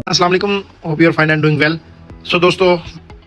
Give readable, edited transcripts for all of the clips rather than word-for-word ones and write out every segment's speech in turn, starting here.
अस्सलाम वालेकुम, hope you are fine and doing well. So दोस्तों,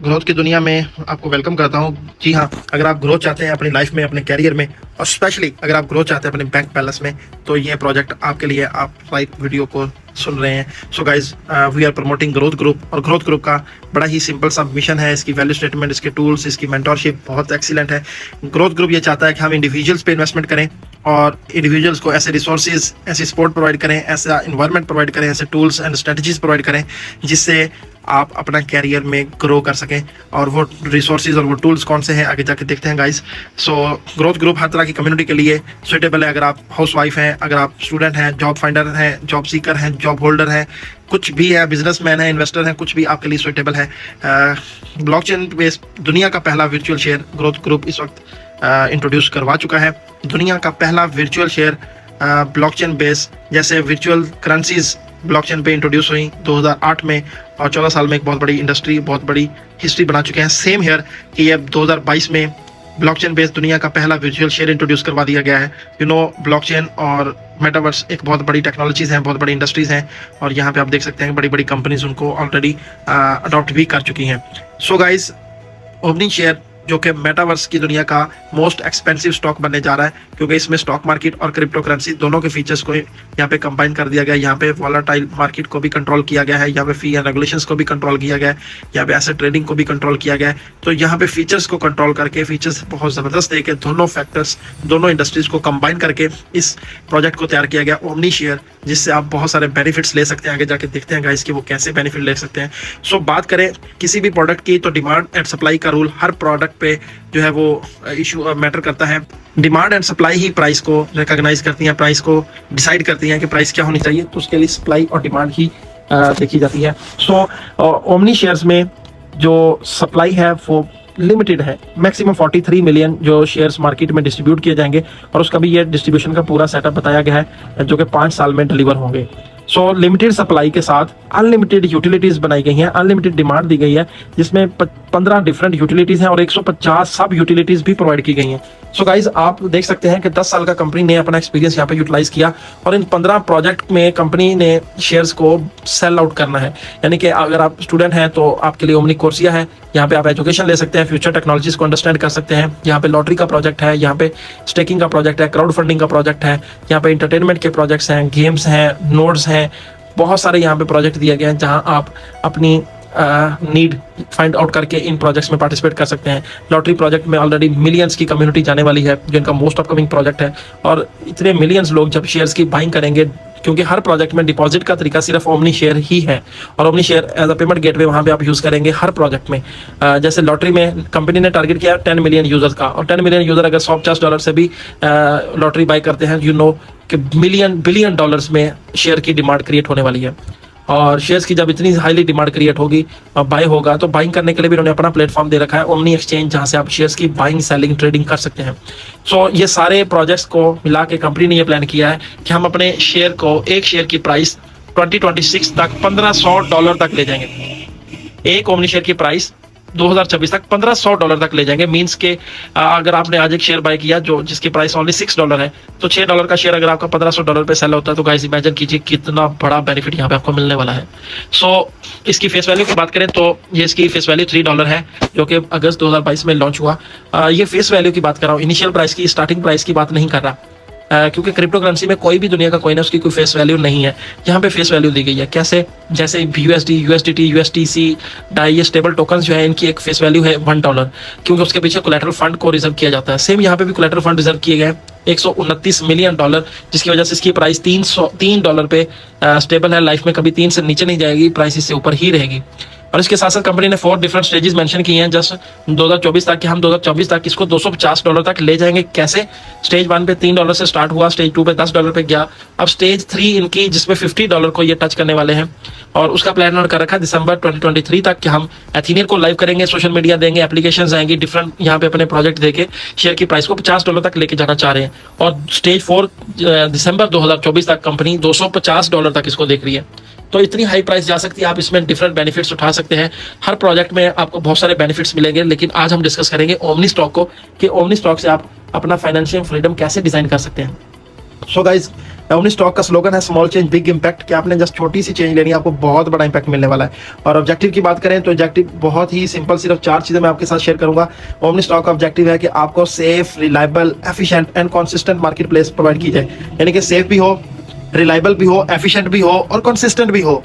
ग्रोथ की दुनिया में आपको वेलकम करता हूँ। जी हाँ, अगर आप ग्रोथ चाहते हैं अपनी लाइफ में, अपने कैरियर में, और स्पेशली अगर आप ग्रोथ चाहते हैं अपने बैंक बैलेंस में, तो ये प्रोजेक्ट आपके लिए। आप राइट वीडियो को सुन रहे हैं। So guys, we are promoting growth group, और ग्रोथ ग्रुप का बड़ा ही सिंपल सा मिशन है। इसकी वैल्यू स्टेटमेंट, इसके टूल्स, इसकी मेंटोरशिप बहुत एक्सीलेंट है। ग्रोथ ग्रुप ये चाहता है कि हम इंडिविजुअल्स पे इन्वेस्टमेंट करें और इंडिविजुअल्स को ऐसे रिसोर्सेज, ऐसी सपोर्ट प्रोवाइड करें, ऐसा इन्वायरमेंट प्रोवाइड करें, ऐसे टूल्स एंड स्ट्रेटजीज प्रोवाइड करें जिससे आप अपना कैरियर में ग्रो कर सकें। और वो रिसोर्सेज और वो टूल्स कौन से हैं, आगे जाके देखते हैं गाइस। सो ग्रोथ ग्रुप हर तरह की कम्युनिटी के लिए सुटेबल है। अगर आप हाउस वाइफ हैं, अगर आप स्टूडेंट हैं, जॉब फाइंडर हैं, जॉब सीकर हैं, जॉब होल्डर हैं, कुछ भी है, बिजनेसमैन है, इन्वेस्टर हैं, कुछ भी आपके लिए सुटेबल है। ब्लॉकचेन बेस्ड दुनिया का पहला वर्चुअल शेयर ग्रोथ ग्रुप इस वक्त इंट्रोड्यूस करवा चुका है। दुनिया का पहला वर्चुअल शेयर ब्लॉकचेन बेस, जैसे वर्चुअल करेंसीज ब्लॉकचेन पे इंट्रोड्यूस हुई 2008 में, और 14 साल में एक बहुत बड़ी इंडस्ट्री, बहुत बड़ी हिस्ट्री बना चुके हैं। सेम हेयर कि ये 2022 में ब्लॉकचेन बेस्ड दुनिया का पहला वर्चुअल शेयर इंट्रोड्यूस करवा दिया गया है। ब्लॉकचेन और मेटावर्स एक बहुत बड़ी टेक्नोलॉजीज हैं, बहुत बड़ी इंडस्ट्रीज हैं, और यहाँ पे आप देख सकते हैं बड़ी बड़ी कंपनीज उनको ऑलरेडी अडॉप्ट भी कर चुकी हैं। सो गाइज, ओपनिंग शेयर जो कि मेटावर्स की दुनिया का मोस्ट एक्सपेंसिव स्टॉक बनने जा रहा है, क्योंकि इसमें स्टॉक मार्केट और क्रिप्टो करेंसी दोनों के फीचर्स को यहाँ पे कंबाइन कर दिया गया है। यहाँ पे वॉलेटाइल मार्केट को भी कंट्रोल किया गया है, यहाँ पे फी एंड रेगुलेशंस को भी कंट्रोल किया गया है, यहाँ पे एसेट ट्रेडिंग को भी कंट्रोल किया गया है। तो यहाँ पे फीचर्स को कंट्रोल करके, फीचर्स बहुत जबरदस्त है कि दोनों फैक्टर्स, दोनों इंडस्ट्रीज को कंबाइन करके इस प्रोजेक्ट को तैयार किया गया, ओमनी शेयर, जिससे आप बहुत सारे बेनिफिट्स ले सकते हैं। आगे जाके देखते हैं गाइस कि वो कैसे बेनिफिट ले सकते हैं। सो बात करें किसी भी प्रोडक्ट की, तो डिमांड एंड सप्लाई का रूल हर प्रोडक्ट पे जो है वो इशू मैटर करता है। Demand and supply he price को रिकॉग्नाइज करती हैं, प्राइस को डिसाइड करती हैं कि प्राइस क्या होनी चाहिए। तो उसके लिए सप्लाई और डिमांड ही देखी जाती है। सो ओमनी शेयर्स में जो सप्लाई है वो लिमिटेड है। मैक्सिमम 43 मिलियन जो शेयर्स मार्केट में डिस्ट्रीब्यूट किए जाएंगे, और उसका भी ये डिस्ट्रीब्यूशन का पूरा सेटअप बताया गया है, जो कि 5 साल में डिलीवर होंगे। सो लिमिटेड सप्लाई के साथ अनलिमिटेड यूटिलिटीज बनाई गई हैं, अनलिमिटेड डिमांड दी गई है, जिसमें 15 डिफरेंट यूटिलिटीज हैं और 150 सब यूटिलिटीज भी प्रोवाइड की गई हैं। सो गाइज, आप देख सकते हैं कि 10 साल का कंपनी ने अपना एक्सपीरियंस यहाँ पे यूटिलाइज किया, और इन 15 प्रोजेक्ट में कंपनी ने शेयर्स को सेल आउट करना है। यानी कि अगर आप स्टूडेंट हैं तो आपके लिए ओमनी कोर्सिया है, यहाँ पे आप एजुकेशन ले सकते हैं, फ्यूचर टेक्नोलॉजीज को अंडरस्टैंड कर सकते हैं। यहाँ पे लॉटरी का प्रोजेक्ट है, यहाँ पे स्टेकिंग का प्रोजेक्ट है, क्राउड फंडिंग का प्रोजेक्ट है, यहाँ पे इंटरटेनमेंट के प्रोजेक्ट्स हैं, गेम्स हैं, नोड्स हैं, बहुत सारे यहाँ पे प्रोजेक्ट दिए गए हैं जहां आप अपनी नीड फाइंड आउट करके इन प्रोजेक्ट्स में पार्टिसिपेट कर सकते हैं। लॉटरी प्रोजेक्ट में ऑलरेडी मिलियंस की कम्युनिटी जाने वाली है, जो इनका मोस्ट अपकमिंग प्रोजेक्ट है, और इतने मिलियंस लोग जब शेयर्स की बाइंग करेंगे, क्योंकि हर प्रोजेक्ट में डिपॉजिट का तरीका सिर्फ ओमनी शेयर ही है, और omni share as a payment gateway वहाँ पे आप यूज़ करेंगे हर प्रोजेक्ट में। जैसे लॉटरी में कंपनी ने टारगेट किया 10 मिलियन यूजर्स का, और 10 मिलियन यूजर अगर $150 से भी लॉटरी बाई करते हैं, कि बिलियन डॉलर्स में शेयर की डिमांड क्रिएट होने वाली है। और शेयर्स की जब इतनी हाईली डिमांड क्रिएट होगी, बाय होगा, तो बाइंग करने के लिए भी उन्होंने अपना प्लेटफॉर्म दे रखा है, ओमनी एक्सचेंज, जहां से आप शेयर्स की बाइंग, सेलिंग, ट्रेडिंग कर सकते हैं। सो ये सारे प्रोजेक्ट्स को मिला के कंपनी ने ये प्लान किया है कि हम अपने शेयर को, एक शेयर की प्राइस 2026 तक $1500 तक ले जाएंगे। एक ओमनी शेयर की प्राइस 2026 तक $1500 तक ले जाएंगे। मींस के अगर आपने आज एक शेयर बाय किया जो जिसकी प्राइस ओनली $6 है, तो $6 का शेयर अगर आपका $1500 पे सेल होता है, तो गाइस इमेजिन कीजिए कितना बड़ा बेनिफिट यहाँ पे आपको मिलने वाला है। सो इसकी फेस वैल्यू की बात करें तो ये इसकी फेस वैल्यू $3 है, जो कि अगस्त 2022 में लॉन्च हुआ। ये फेस वैल्यू की बात कर रहा हूँ, इनिशियल प्राइस की, स्टार्टिंग प्राइस की बात नहीं कर रहा, क्योंकि क्रिप्टो करेंसी में कोई भी दुनिया का कोई ना उसकी कोई फेस वैल्यू नहीं है। यहाँ पे फेस वैल्यू दी गई है। कैसे? जैसे BUSD, USDT, USTC, डाई, ये स्टेबल टोकन्स जो है, इनकी एक फेस वैल्यू है $1, क्योंकि उसके पीछे कोलैटरल फंड को रिजर्व किया जाता है। सेम यहाँ पे भी कोलैटरल फंड रिजर्व किए गए $129 मिलियन, जिसकी वजह से इसकी प्राइस $3 पे स्टेबल है। लाइफ में कभी 3 से नीचे नहीं जाएगी, प्राइस इससे ऊपर ही रहेगी। और इसके साथ साथ कंपनी ने 4 डिफरेंट स्टेजेस मेंशन किए हैं जस्ट 2024 तक, कि हम 2024 तक इसको $250 तक ले जाएंगे। कैसे? स्टेज 1 पे $3 से स्टार्ट हुआ, स्टेज 2 पे $10 पे गया, अब स्टेज 3 इनकी जिसमें $50 को ये टच करने वाले हैं, और उसका प्लान कर रखा है दिसंबर 2023 तक कि हम एथीनियन को लाइव करेंगे, सोशल मीडिया देंगे, एप्लीकेशन आएंगी, डिफरेंट यहाँ पे अपने प्रोजेक्ट देके शेयर की प्राइस को $50 तक लेके जाना चाह रहे हैं। और स्टेज 4 दिसंबर 2024 तक कंपनी $250 तक इसको देख रही है। तो इतनी हाई प्राइस जा सकती है, आप इसमें डिफरेंट बेनिफिट्स उठा सकते हैं। हर प्रोजेक्ट में आपको बहुत सारे बेनिफिट्स मिलेंगे, लेकिन आज हम डिस्कस करेंगे ओमनी स्टॉक को, कि ओमनी स्टॉक से आप अपना फाइनेंशियल फ्रीडम कैसे डिजाइन कर सकते हैं। सो गाइज, ओमनी स्टॉक का स्लोगन है स्मॉल चेंज बिग इम्पैक्ट, कि आपने जस्ट छोटी सी चेंज लेनी है, आपको बहुत बड़ा इम्पैक्ट मिलने वाला है। और ऑब्जेक्टिव की बात करें तो ऑब्जेक्टिव बहुत ही सिंपल, सिर्फ 4 चीजें मैं आपके साथ शेयर करूंगा। ओमनी स्टॉक का ऑब्जेक्टिव है कि आपको safe, reliable, efficient and consistent market place provide की जाए, यानी कि सेफ भी हो, रिलायबल भी हो, एफिशिएंट भी हो और कंसिस्टेंट भी हो।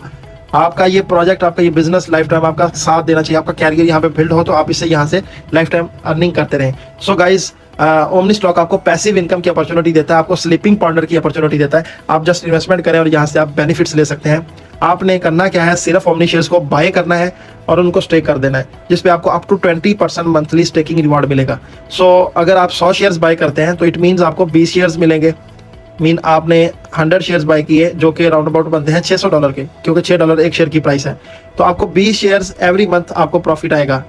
आपका ये प्रोजेक्ट, आपका ये बिजनेस लाइफ टाइम आपका साथ देना चाहिए, आपका कैरियर यहाँ पे बिल्ड हो तो आप इससे यहाँ से लाइफ टाइम अर्निंग करते रहें। सो गाइज, ओमनी स्टॉक आपको पैसिव इनकम की अपॉर्चुनिटी देता है, आपको स्लीपिंग पार्टनर की अपॉर्चुनिटी देता है। आप जस्ट इन्वेस्टमेंट करें और यहाँ से आप बेनिफिट्स ले सकते हैं। आपने करना क्या है, सिर्फ ओमनी शेयर्स को बाय करना है और उनको स्टेक कर देना है, जिसपे आपको up to 20% monthly staking reward मिलेगा। सो अगर आप 100 शेयर्स बाय करते हैं तो इट मीन्स आपको 20 शेयर्स मिलेंगे। मीन आपने 100 शेयर्स बाय किए जो कि राउंड अबाउट बनते हैं $600 के, क्योंकि $6 एक शेयर की प्राइस है। तो आपको 20 शेयर्स एवरी मंथ आपको प्रॉफिट आएगा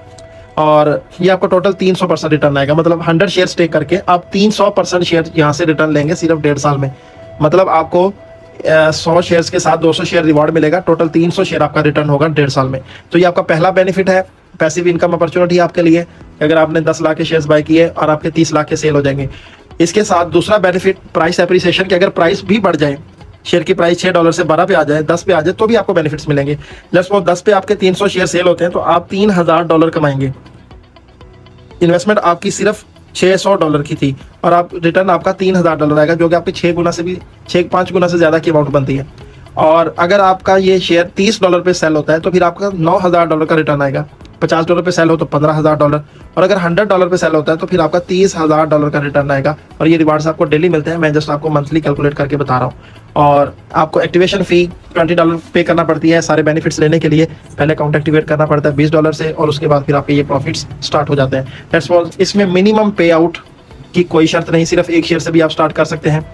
और ये आपको टोटल 300% रिटर्न आएगा। मतलब 100 शेयर टेक करके आप 300% शेयर यहाँ से रिटर्न लेंगे सिर्फ 1.5 साल में। मतलब आपको 100 शेयर्स के साथ 200 शेयर रिवॉर्ड मिलेगा, टोटल 300 शेयर आपका रिटर्न होगा 1.5 साल में। तो ये आपका पहला बेनिफिट है, पैसिव इनकम अपॉर्चुनिटी आपके लिए। अगर आपने 10 लाख के शेयर्स बाय किए और आपके 30 लाख के सेल हो जाएंगे। इसके साथ दूसरा बेनिफिट प्राइस एप्रिसिएशन, कि अगर प्राइस भी बढ़ जाए, शेयर की प्राइस $6 से 12 पे आ जाए, 10 पे आ जाए, तो भी आपको बेनिफिट्स मिलेंगे। जस्ट वो 10 पे आपके 300 शेयर सेल होते हैं तो आप $3000 कमाएंगे। इन्वेस्टमेंट आपकी सिर्फ $600 की थी और आप रिटर्न आपका $3000 आएगा, जो कि आपके 5 गुना से ज्यादा की अमाउंट बनती है। और अगर आपका ये शेयर $30 पे सेल होता है तो फिर आपका $9000 का रिटर्न आएगा। $50 पे सेल हो तो $15000, और अगर $100 पे सेल होता है तो फिर आपका $30000 का रिटर्न आएगा। और ये रिवार्ड्स आपको डेली मिलते हैं, मैं जस्ट आपको मंथली कैलकुलेट करके बता रहा हूँ। और आपको एक्टिवेशन फी $20 पे करना पड़ती है सारे बेनिफिट्स लेने के लिए। पहले अकाउंट एक्टिवेट करना पड़ता है $20 से, और उसके बाद फिर आपके ये प्रॉफिट्स स्टार्ट हो जाते हैं। That's all. इसमें मिनिमम पे आउट की कोई शर्त नहीं, सिर्फ एक शेयर से भी आप स्टार्ट कर सकते हैं।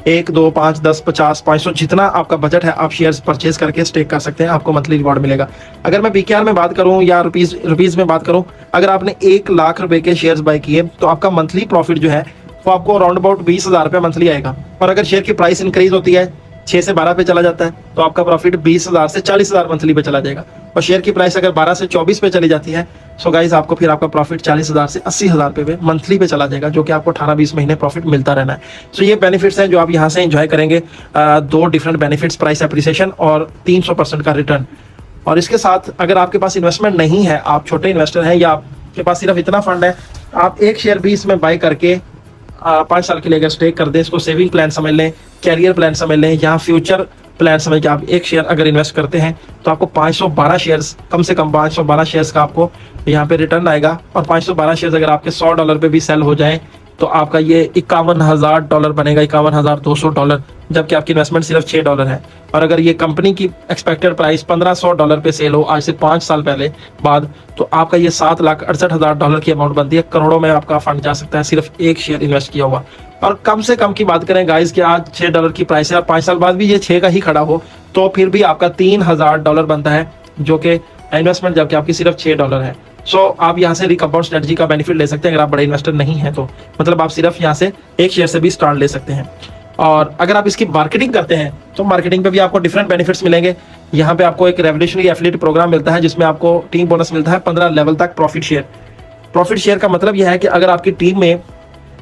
1, 2, 5, 10, 50, 500 जितना आपका बजट है आप शेयर्स परचेज करके स्टेक कर सकते हैं, आपको मंथली रिवॉर्ड मिलेगा। अगर मैं बीकेआर में बात करूं या रुपीज में बात करूं, अगर आपने 1 लाख रुपए के शेयर्स बाय किए तो आपका मंथली प्रॉफिट जो है वो आपको अराउंड अबाउट 20,000 रुपये मंथली आएगा। और अगर शेयर की प्राइस इंक्रीज होती है, 6 से 12 पे चला जाता है, तो आपका प्रॉफिट 20,000 से 40,000 मंथली पे चला जाएगा। और शेयर की प्राइस अगर 12 से 24 पे चली जाती है, सो गाइस आपको फिर आपका प्रॉफिट 40,000 से 80,000 पे मंथली पे चला जाएगा, जो कि आपको 18-20 महीने प्रॉफिट मिलता रहना है। सो ये बेनिफिट्स हैं जो आप यहाँ से एंजॉय करेंगे। 2 डिफरेंट बेनिफिट्स, प्राइस एप्रिसिएशन और 300% का रिटर्न। और इसके साथ अगर आपके पास इन्वेस्टमेंट नहीं है, आप छोटे इन्वेस्टर हैं या आपके पास सिर्फ इतना फंड है, आप 1 शेयर भी इसमें बाय करके 5 साल के लिए अगर स्टेक कर दें, इसको सेविंग प्लान समझ लें, कैरियर प्लान समझ लें, यहाँ फ्यूचर प्लान समझ के आप 1 शेयर अगर इन्वेस्ट करते हैं तो आपको 512 शेयर्स, कम से कम 512 शेयर्स का आपको यहाँ पे रिटर्न आएगा। और 512 शेयर्स अगर आपके $100 पे भी सेल हो जाए तो आपका ये $51,000 बनेगा, $51,200, जबकि आपकी इन्वेस्टमेंट सिर्फ $6 है। और अगर ये कंपनी की एक्सपेक्टेड प्राइस $1500 पे सेल हो आज से 5 साल पहले बाद, तो आपका ये $7,68,000 की अमाउंट बनती है। करोड़ों में आपका फंड जा सकता है सिर्फ 1 शेयर इन्वेस्ट किया हुआ। और कम से कम की बात करें गाइस कि आज $6 की प्राइस है और 5 साल बाद भी ये 6 का ही खड़ा हो, तो फिर भी आपका $3000 बनता है, जो कि इन्वेस्टमेंट जबकि आपकी सिर्फ $6 है। सो आप यहाँ से रिकम्पाउंड स्ट्रेटजी का बेनिफिट ले सकते हैं अगर आप बड़े इन्वेस्टर नहीं है तो। मतलब आप सिर्फ यहाँ से 1 शेयर से भी स्टार्ट ले सकते हैं। और अगर आप इसकी मार्केटिंग करते हैं तो मार्केटिंग पे भी आपको डिफरेंट बेनिफिट्स मिलेंगे। यहाँ पे आपको एक रेवोल्यूशनरी एफिलिएट प्रोग्राम मिलता है जिसमें आपको टीम बोनस मिलता है 15 लेवल तक प्रॉफिट शेयर। प्रॉफिट शेयर का मतलब यह है कि अगर आपकी टीम में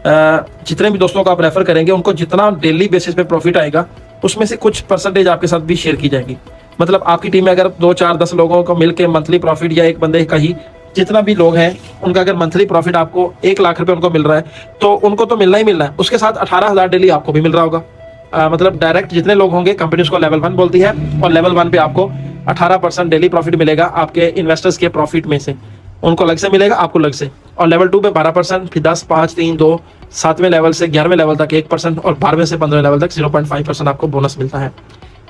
जितने भी दोस्तों को आप रेफर करेंगे उनको जितना डेली बेसिस पे प्रॉफिट आएगा उसमें से कुछ परसेंटेज आपके साथ भी शेयर की जाएगी। मतलब आपकी टीम में अगर 2, 4, 10 लोगों को मिलकर मंथली प्रॉफिट, या एक बंदे का ही जितना भी लोग हैं उनका अगर मंथली प्रॉफिट आपको 1 लाख रुपए उनको मिल रहा है तो उनको तो मिलना ही मिलना है, उसके साथ 18,000 डेली आपको भी मिल रहा होगा। मतलब डायरेक्ट जितने लोग होंगे, कंपनी उसको लेवल 1 बोलती है, और लेवल 1 पे आपको 18% डेली प्रॉफिट मिलेगा आपके इन्वेस्टर्स के प्रॉफिट में से। उनको अलग से मिलेगा, आपको अलग से। और लेवल 2 पे 12%, फिर 10, 5, 3, 2, 7वें लेवल से 11वें लेवल तक 1%, और 12वें से 15वें लेवल तक 0.5% आपको बोनस मिलता है।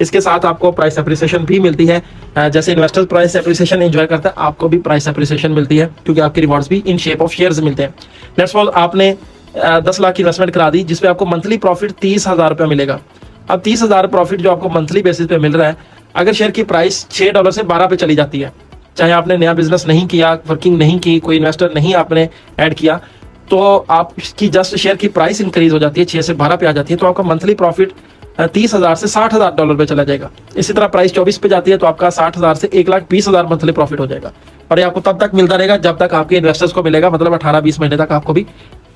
इसके साथ आपको प्राइस एप्रिसिएशन भी मिलती है। जैसे इन्वेस्टर्स प्राइस एप्रिसिएशन एंजॉय करते हैं, आपको भी प्राइस एप्रिसिएशन मिलती है, क्योंकि आपके रिवॉर्ड्स भी इन शेप ऑफ शेयर्स मिलते हैं। लेट्स सपोज आपने 10 लाख की इन्वेस्टमेंट करा दी, जिसपे आपको मंथली प्रॉफिट 30,000 रुपये मिलेगा। अब 30,000 प्रॉफिट जो आपको मंथली बेसिस पे मिल रहा है, अगर शेयर की प्राइस $6 से 12 पे चली जाती है, चाहे आपने नया बिजनेस नहीं किया, वर्किंग नहीं की, कोई इन्वेस्टर नहीं आपने ऐड किया, तो आपकी जस्ट शेयर की प्राइस इंक्रीज हो जाती है, 6 से 12 पे आ जाती है, तो आपका मंथली प्रॉफिट 30,000 से $60,000 पे चला जाएगा। इसी तरह प्राइस 24 पे जाती है तो आपका 60,000 से 1,20,000 मंथली प्रॉफिट हो जाएगा। और ये आपको तब तक मिलता रहेगा जब तक आपके इन्वेस्टर्स को मिलेगा, मतलब 18-20 महीने तक आपको भी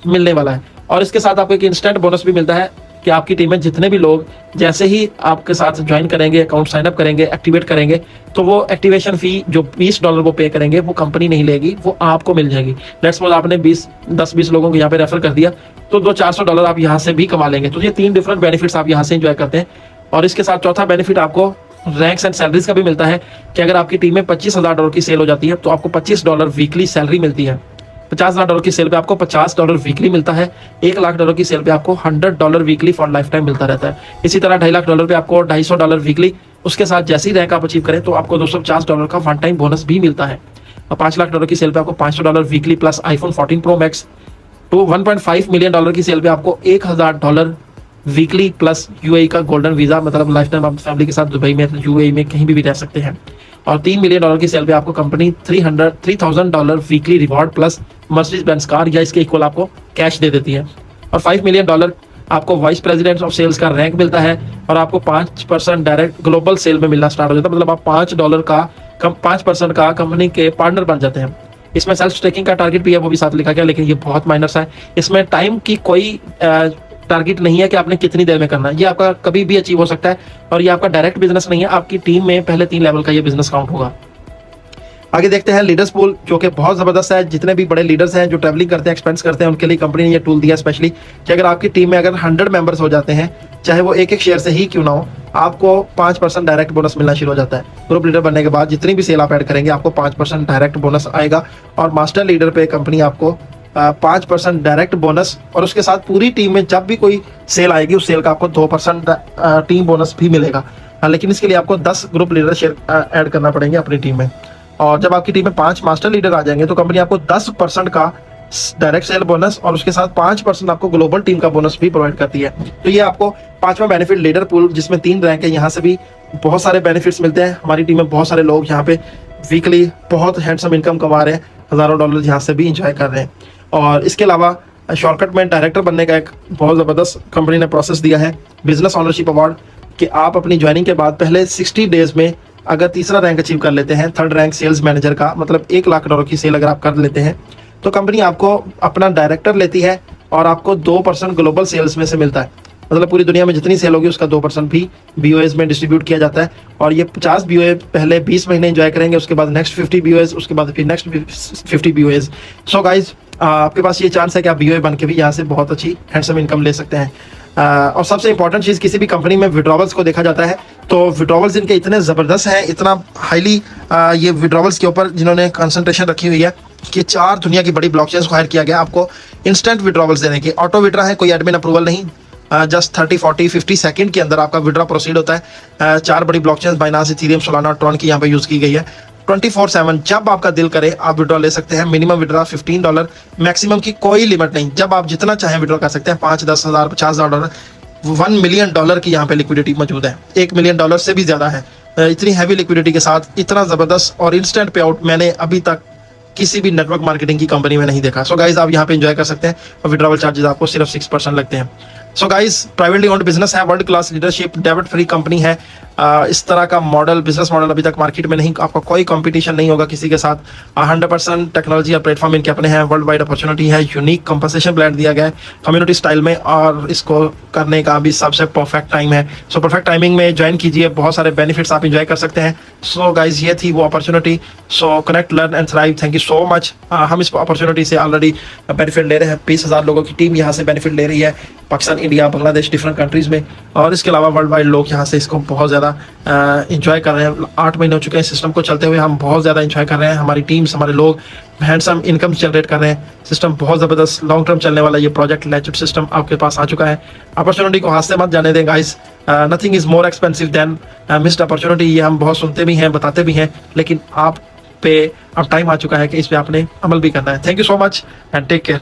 मिलने वाला है। और इसके साथ आपको एक इंस्टेंट बोनस भी मिलता है कि आपकी टीम में जितने भी लोग जैसे ही आपके साथ ज्वाइन करेंगे, अकाउंट साइन अप करेंगे, एक्टिवेट करेंगे, तो वो एक्टिवेशन फी जो $20 वो पे करेंगे वो कंपनी नहीं लेगी, वो आपको मिल जाएगी। लेट्स सपोज आपने 10-20 लोगों को यहाँ पे रेफर कर दिया, तो $200-400 आप यहाँ से भी कमा लेंगे। तो ये 3 डिफरेंट बेनिफिट्स आप यहाँ से एंजॉय करते हैं। और इसके साथ चौथा बेनिफिट आपको रैंक्स एंड सैलरीज का भी मिलता है कि अगर आपकी टीम में $25,000 की सेल हो जाती है तो आपको $25 वीकली सैलरी मिलती है। $50,000 की सेल पे आपको $50 वीकली मिलता है। $1,00,000 की सेल पे आपको $100 वीकली फॉर लाइफ टाइम मिलता रहता है। इसी तरह $2.5 लाख पे आपको $250 वीकली। उसके साथ जैसी रैंक आप अचीव करें तो आपको $250 का वन टाइम बोनस भी मिलता है। और $5 लाख की सेल पे आपको $500 weekly plus iPhone 14 Pro Max। तो $1.5 मिलियन की सेल पे आपको $1,000 वीकली प्लस UAE का गोल्डन वीजा, मतलब लाइफ टाइम आप फैमिली के साथ दुबई में, UAE में कहीं भी रह सकते हैं। और $3 मिलियन की सेल पे आपको company $3,000 weekly reward plus Mercedes Benz car या इसके इक्वल आपको कैश दे देती है। और $5 मिलियन आपको वाइस प्रेसिडेंट ऑफ सेल्स का रैंक मिलता है और आपको 5% डायरेक्ट ग्लोबल सेल में मिलना स्टार्ट हो जाता है। मतलब आप $5 का कंपनी के पार्टनर बन जाते हैं। इसमें सेल्फ स्टेकिंग का टारगेट भी है, वो भी साथ लिखा गया, लेकिन ये बहुत माइनर है। इसमें टाइम की कोई टारगेट नहीं है कि आपने कितनी देर में करना है, ये आपका कभी भी अचीव हो सकता है। और ये आपका डायरेक्ट बिजनेस नहीं है, आपकी टीम में पहले 3 लेवल का ये बिजनेस काउंट होगा। आगे देखते हैं लीडर्स पूल, जो कि बहुत जबरदस्त है। जितने भी बड़े लीडर्स हैं जो ट्रैवलिंग करते हैं, एक्सपेंस करते हैं, उनके लिए कंपनी ने ये टूल दिया स्पेशली कि अगर आपकी टीम में अगर 100 मेंबर्स हो जाते हैं, चाहे वो एक शेयर से ही क्यों ना हो, आपको 5% डायरेक्ट बोनस मिलना शुरू हो जाता है। ग्रुप लीडर बनने के बाद जितनी भी सेल आप ऐड करेंगे आपको 5% डायरेक्ट बोनस आएगा। और मास्टर लीडर पे कंपनी आपको 5% डायरेक्ट बोनस, और उसके साथ पूरी टीम में जब भी कोई सेल आएगी उस सेल का आपको 2% टीम बोनस भी मिलेगा। लेकिन इसके लिए आपको 10 ग्रुप लीडर शेयर ऐड करना पड़ेंगे अपनी टीम में। और जब आपकी टीम में 5 मास्टर लीडर आ जाएंगे तो कंपनी आपको 10% का डायरेक्ट सेल बोनस और उसके साथ 5% आपको ग्लोबल टीम का बोनस भी प्रोवाइड करती है। तो ये आपको 5वां बेनिफिट लीडर पूल, जिसमें 3 रैंक है, यहाँ से भी बहुत सारे बेनिफिट्स मिलते हैं। हमारी टीम में बहुत सारे लोग यहाँ पे वीकली बहुत हैंडसम इनकम कमा रहे हैं, $1,000 यहाँ से भी इंजॉय कर रहे हैं। और इसके अलावा शॉर्टकट में डायरेक्टर बनने का एक बहुत ज़बरदस्त कंपनी ने प्रोसेस दिया है, बिजनेस ऑनरशिप अवार्ड, कि आप अपनी ज्वाइनिंग के बाद पहले 60 डेज में अगर तीसरा रैंक अचीव कर लेते हैं, 3rd रैंक सेल्स मैनेजर का, मतलब $1,00,000 की सेल अगर आप कर लेते हैं, तो कंपनी आपको अपना डायरेक्टर लेती है और आपको 2% ग्लोबल सेल्स में से मिलता है। मतलब पूरी दुनिया में जितनी सेल होगी उसका 2% भी BOAs में डिस्ट्रीब्यूट किया जाता है। और ये 50 BOA पहले 20 महीने एंजॉय करेंगे, उसके बाद नेक्स्ट 50 BOAs, उसके बाद फिर नेक्स्ट 50 BOAs। सो गाइज, आपके पास ये चांस है कि आप BOA बन के भी यहाँ से बहुत अच्छी हैंडसम इनकम ले सकते हैं। और सबसे इंपॉर्टेंट चीज़, किसी भी कंपनी में विड्रॉवल्स को देखा जाता है तो विड्रॉवल्स इनके इतने ज़बरदस्त हैं, इतना हाईली ये विड्रॉवल्स के ऊपर जिन्होंने कंसंट्रेशन रखी हुई है कि 4 दुनिया की बड़ी ब्लॉकचेन्स को हायर किया गया आपको इंस्टेंट विड्रॉवल्स देने की। ऑटो विड्रा है, कोई एडमिन अप्रूवल नहीं, जस्ट 30-40-50 सेकंड के अंदर आपका विड्रा प्रोसीड होता है। 4 बड़ी blockchains Binance, Ethereum, Solana, Tron की यहाँ पे यूज़ की गई है। 24/7 जब आपका दिल करे आप विड्रॉ ले सकते हैं। मिनिमम विड्रॉ $15, मैक्सिमम की कोई लिमिट नहीं, जब आप जितना चाहें विड्रॉ कर सकते हैं। 5, 10 हज़ार, $50,000, $1 मिलियन की यहाँ पे लिक्विडिटी मौजूद है। $1 मिलियन से भी ज़्यादा है। इतनी हैवी लिक्विडिटी के साथ इतना ज़बरदस्त और इंस्टेंट पे आउट मैंने अभी तक किसी भी नेटवर्क मार्केटिंग की कंपनी में नहीं देखा। सो गाइज, आप यहाँ पे एंजॉय कर सकते हैं और विड्रॉवल चार्जेस आपको सिर्फ 6% लगते हैं। So guys, privately owned business है, वर्ल्ड क्लास लीडरशिप, डेब्ट फ्री कंपनी है। इस तरह का मॉडल, बिजनेस मॉडल अभी तक मार्केट में नहीं, आपका कोई कंपटीशन नहीं होगा किसी के साथ। 100% टेक्नोलॉजी और प्लेटफॉर्म इनके अपने हैं, वर्ल्ड वाइड अपॉर्चुनिटी है, यूनिक कंपनसेशन प्लान दिया गया है कम्युनिटी स्टाइल में, और इसको करने का भी सबसे परफेक्ट टाइम है। सो परफेक्ट टाइमिंग में ज्वाइन कीजिए, बहुत सारे बेनिफिट्स आप इंजॉय कर सकते हैं। सो गाइज, ये थी वो opportunity. So connect, learn and thrive. Thank you so much. हम इस अपॉर्चुनिटी से ऑलरेडी बेनिफिट ले रहे हैं। 20,000 लोगों की टीम यहाँ से बेनिफिट ले रही है, Pakistan, India, Bangladesh, different countries में। और इसके अलावा वर्ल्ड वाइड लोग यहाँ से इसको बहुत ज़्यादा इंजॉय कर रहे हैं। 8 महीने हो चुके हैं सिस्टम को चलते हुए, हम बहुत ज़्यादा इंजॉय कर रहे हैं। हमारी टीम्स, हमारे लोग हैंडसम इनकम जनरेट कर रहे हैं। सिस्टम बहुत ज़बरदस्त, लॉन्ग टर्म चलने वाला ये प्रोजेक्ट लेजिट सिस्टम आपके पास आ चुका है। अपॉर्चुनिटी को हाथ से मत जाने दें guys. Nothing is more expensive than missed opportunity. ये हम बहुत सुनते भी हैं, बताते भी हैं, लेकिन आप पे अब टाइम आ चुका है कि इस पे आपने अमल भी करना है। Thank you so much and take care.